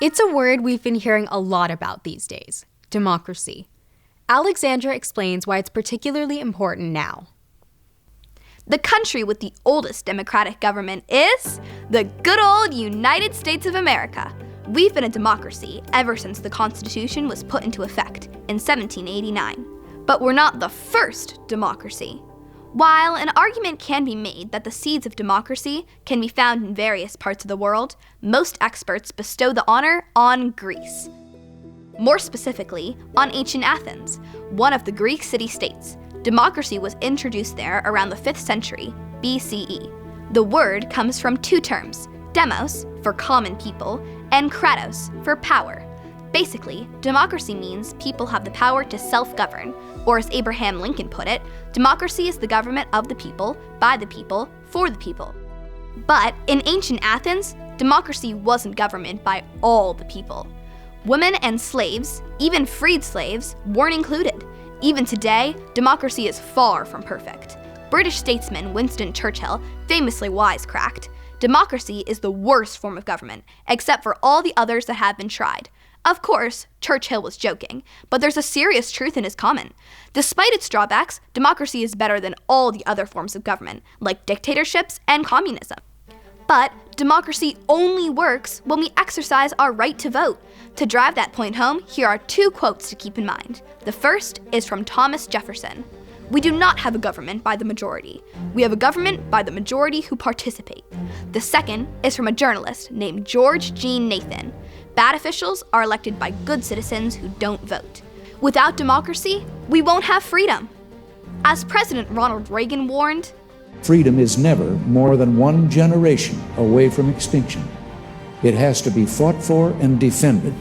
It's a word we've been hearing a lot about these days, democracy. Alexandra explains why it's particularly important now. The country with the oldest democratic government is the good old United States of America. We've been a democracy ever since the Constitution was put into effect in 1789. But we're not the first democracy. While an argument can be made that the seeds of democracy can be found in various parts of the world, most experts bestow the honor on Greece. More specifically, on ancient Athens, one of the Greek city-states. Democracy was introduced there around the 5th century BCE. The word comes from two terms, demos, for common people, and kratos, for power. Basically, democracy means people have the power to self-govern, or as Abraham Lincoln put it, democracy is the government of the people, by the people, for the people. But in ancient Athens, democracy wasn't government by all the people. Women and slaves, even freed slaves, weren't included. Even today, democracy is far from perfect. British statesman Winston Churchill famously wisecracked, "Democracy is the worst form of government, except for all the others that have been tried." Of course, Churchill was joking, but there's a serious truth in his comment. Despite its drawbacks, democracy is better than all the other forms of government, like dictatorships and communism. But democracy only works when we exercise our right to vote. To drive that point home, here are two quotes to keep in mind. The first is from Thomas Jefferson. "We do not have a government by the majority. We have a government by the majority who participate." The second is from a journalist named George Jean Nathan. "Bad officials are elected by good citizens who don't vote. Without democracy, we won't have freedom." As President Ronald Reagan warned, "Freedom is never more than one generation away from extinction. It has to be fought for and defended."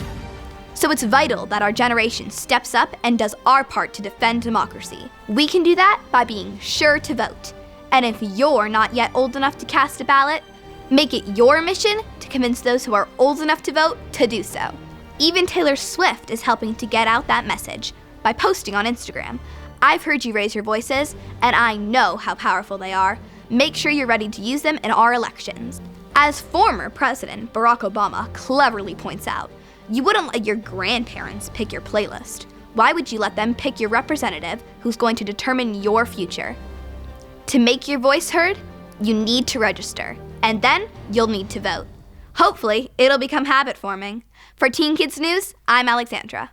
So it's vital that our generation steps up and does our part to defend democracy. We can do that by being sure to vote. And if you're not yet old enough to cast a ballot, make it your mission to convince those who are old enough to vote to do so. Even Taylor Swift is helping to get out that message by posting on Instagram. "I've heard you raise your voices, and I know how powerful they are. Make sure you're ready to use them in our elections." As former President Barack Obama cleverly points out, you wouldn't let your grandparents pick your playlist. Why would you let them pick your representative who's going to determine your future? To make your voice heard, you need to register, and then you'll need to vote. Hopefully, it'll become habit forming. For Teen Kids News, I'm Alexandra.